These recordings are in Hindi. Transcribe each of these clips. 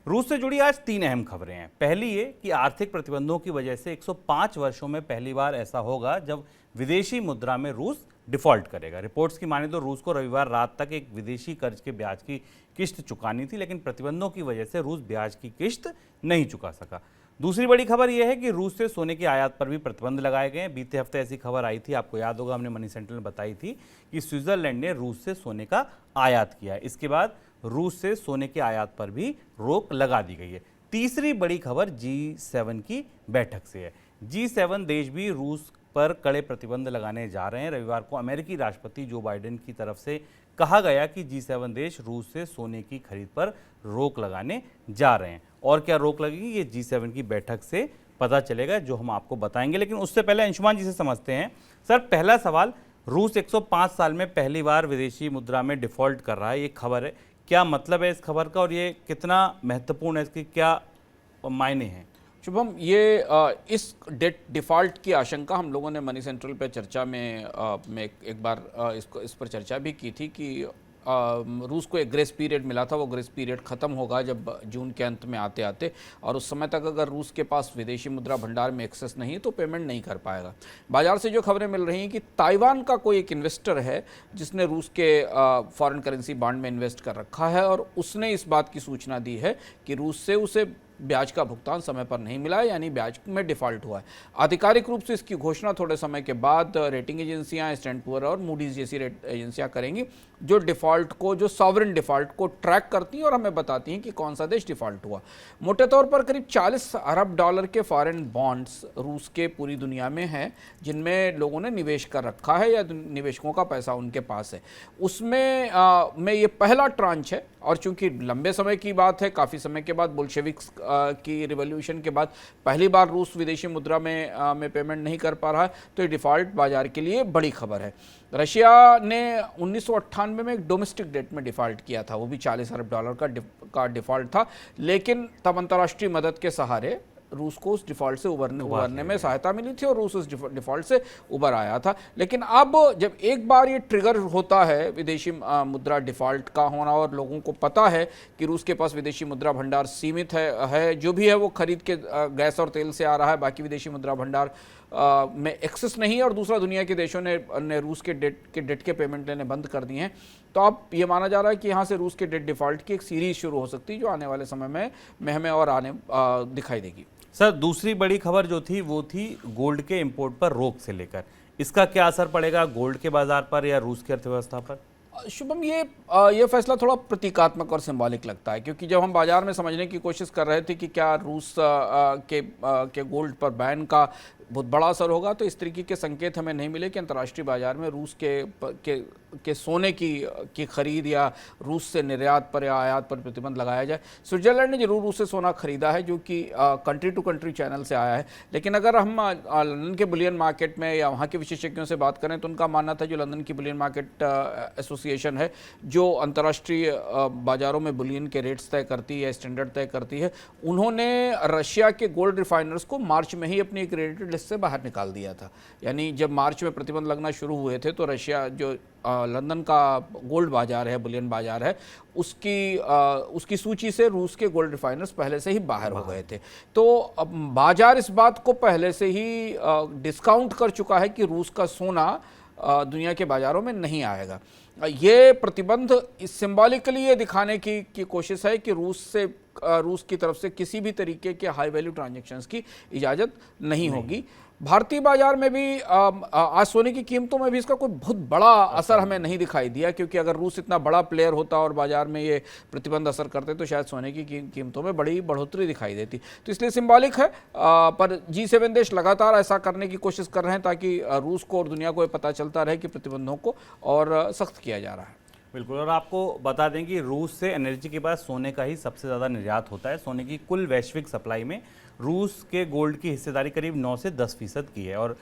रूस से जुड़ी आज 3 अहम खबरें हैं। पहली ये कि आर्थिक प्रतिबंधों की वजह से 105 वर्षों में पहली बार ऐसा होगा जब विदेशी मुद्रा में रूस डिफॉल्ट करेगा। रिपोर्ट्स की माने तो रूस को रविवार रात तक एक विदेशी कर्ज के ब्याज की किश्त चुकानी थी, लेकिन प्रतिबंधों की वजह से रूस ब्याज की किश्त नहीं चुका सका। दूसरी बड़ी खबर यह है कि रूस से सोने की आयात पर भी प्रतिबंध लगाए गए हैं। बीते हफ्ते ऐसी खबर आई थी, आपको याद होगा, हमने मनी सेंटर में बताई थी कि स्विट्जरलैंड ने रूस से सोने का आयात किया है। इसके बाद रूस से सोने के आयात पर भी रोक लगा दी गई है। तीसरी बड़ी खबर G7 की बैठक से है। G7 देश भी रूस पर कड़े प्रतिबंध लगाने जा रहे हैं। रविवार को अमेरिकी राष्ट्रपति जो बाइडेन की तरफ से कहा गया कि G7 देश रूस से सोने की खरीद पर रोक लगाने जा रहे हैं। और क्या रोक लगेगी, ये G7 की बैठक से पता चलेगा, जो हम आपको बताएंगे। लेकिन उससे पहले अंशुमान जी से समझते हैं। सर, पहला सवाल, रूस 105 साल में पहली बार विदेशी मुद्रा में डिफॉल्ट कर रहा है, ये खबर है, क्या मतलब है इस खबर का और ये कितना महत्वपूर्ण है, इसके क्या मायने हैं? शुभम, ये इस डेट डिफ़ॉल्ट की आशंका हम लोगों ने मनी सेंट्रल पे चर्चा में एक बार इस पर चर्चा भी की थी कि रूस को एक ग्रेस पीरियड मिला था। वो ग्रेस पीरियड ख़त्म होगा जब जून के अंत में आते आते, और उस समय तक अगर रूस के पास विदेशी मुद्रा भंडार में एक्सेस नहीं है तो पेमेंट नहीं कर पाएगा। बाजार से जो खबरें मिल रही हैं कि ताइवान का कोई एक इन्वेस्टर है जिसने रूस के फॉरेन करेंसी बॉन्ड में इन्वेस्ट कर रखा है, और उसने इस बात की सूचना दी है कि रूस से उसे ब्याज का भुगतान समय पर नहीं मिला है, यानी ब्याज में डिफ़ॉल्ट हुआ है। आधिकारिक रूप से इसकी घोषणा थोड़े समय के बाद रेटिंग एजेंसियां, स्टैंडर्ड पुअर और मूडीज जैसी एजेंसियां करेंगी, जो डिफ़ॉल्ट को, जो सॉवरेन डिफ़ॉल्ट को ट्रैक करती हैं और हमें बताती हैं कि कौन सा देश डिफ़ॉल्ट हुआ। मोटे तौर पर करीब $40 अरब के फॉरेन बॉन्ड्स रूस के पूरी दुनिया में हैं, जिनमें लोगों ने निवेश कर रखा है या निवेशकों का पैसा उनके पास है। उसमें ये पहला ट्रांच है, और चूंकि लंबे समय की बात है, काफ़ी समय के बाद, बोल्शेविक्स की रिवॉल्यूशन के बाद पहली बार रूस विदेशी मुद्रा में पेमेंट नहीं कर पा रहा है, तो ये डिफ़ॉल्ट बाजार के लिए बड़ी खबर है। रशिया ने 1998 में एक डोमेस्टिक डेट में डिफ़ॉल्ट किया था, वो भी $40 अरब का डिफ़ॉल्ट था, लेकिन तब अंतर्राष्ट्रीय मदद के सहारे रूस को उस डिफ़ॉल्ट से उबरने में सहायता मिली थी और रूस उस डिफ़ॉल्ट से उबर आया था। लेकिन अब जब एक बार ये ट्रिगर होता है विदेशी मुद्रा डिफ़ॉल्ट का होना, और लोगों को पता है कि रूस के पास विदेशी मुद्रा भंडार सीमित है, जो भी है वो खरीद के गैस और तेल से आ रहा है, बाकी विदेशी मुद्रा भंडार में एक्सेस नहीं है, और दूसरा दुनिया के देशों ने रूस के डेट के पेमेंट लेने बंद कर दिए हैं। तो अब ये माना जा रहा है कि यहाँ से रूस के डेट डिफ़ॉल्ट की एक सीरीज शुरू हो सकती है, जो आने वाले समय में हमें और दिखाई देगी। सर, दूसरी बड़ी खबर जो थी वो थी गोल्ड के इंपोर्ट पर रोक से लेकर, इसका क्या असर पड़ेगा गोल्ड के बाजार पर या रूस की अर्थव्यवस्था पर? शुभम, ये फैसला थोड़ा प्रतीकात्मक और सिंबॉलिक लगता है, क्योंकि जब हम बाजार में समझने की कोशिश कर रहे थे कि क्या रूस के गोल्ड पर बैन का बहुत बड़ा असर होगा, तो इस तरीके के संकेत हमें नहीं मिले कि अंतर्राष्ट्रीय बाजार में रूस के सोने की खरीद या रूस से निर्यात पर या आयात पर प्रतिबंध लगाया जाए। स्विट्जरलैंड ने जरूर रूस से सोना खरीदा है, जो कि कंट्री टू कंट्री चैनल से आया है, लेकिन अगर हम लंदन के बुलियन मार्केट में या वहाँ के विशेषज्ञों से बात करें तो उनका मानना था, जो लंदन की बुलियन मार्केट एसोसिएशन है, जो अंतर्राष्ट्रीय बाजारों में बुलियन के रेट्स तय करती है, स्टैंडर्ड तय करती है, उन्होंने रशिया के गोल्ड रिफाइनर्स को मार्च में ही अपनी एक क्रेडिटेड लिस्ट से बाहर निकाल दिया था। यानी जब मार्च में प्रतिबंध लगना शुरू हुए थे तो रशिया, जो लंदन का गोल्ड बाजार है, बुलियन बाजार है, उसकी सूची से रूस के गोल्ड रिफाइनर्स पहले से ही बाहर हो गए थे। तो अब बाजार इस बात को पहले से ही डिस्काउंट कर चुका है कि रूस का सोना दुनिया के बाजारों में नहीं आएगा। ये प्रतिबंध सिंबॉलिकली ये दिखाने की कोशिश है कि रूस की तरफ से किसी भी तरीके के हाई वैल्यू ट्रांजैक्शंस की इजाज़त नहीं होगी। भारतीय बाजार में भी आज सोने की कीमतों में भी इसका कोई बहुत बड़ा असर हमें नहीं दिखाई दिया, क्योंकि अगर रूस इतना बड़ा प्लेयर होता और बाजार में ये प्रतिबंध असर करते तो शायद सोने की कीमतों में बड़ी बढ़ोतरी दिखाई देती। तो इसलिए सिंबॉलिक है, पर G7 देश लगातार ऐसा करने की कोशिश कर रहे हैं ताकि रूस को और दुनिया को पता चलता रहे कि प्रतिबंधों को और सख्त किया जा रहा है। बिल्कुल, और आपको बता दें कि रूस से एनर्जी के बाद सोने का ही सबसे ज़्यादा निर्यात होता है। सोने की कुल वैश्विक सप्लाई में रूस के गोल्ड की हिस्सेदारी करीब 9 से 10% की है, और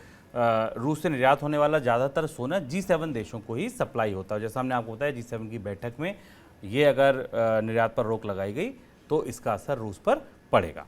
रूस से निर्यात होने वाला ज़्यादातर सोना G7 देशों को ही सप्लाई होता है। जैसा हमने आपको बताया, G7 की बैठक में ये अगर निर्यात पर रोक लगाई गई तो इसका असर रूस पर पड़ेगा।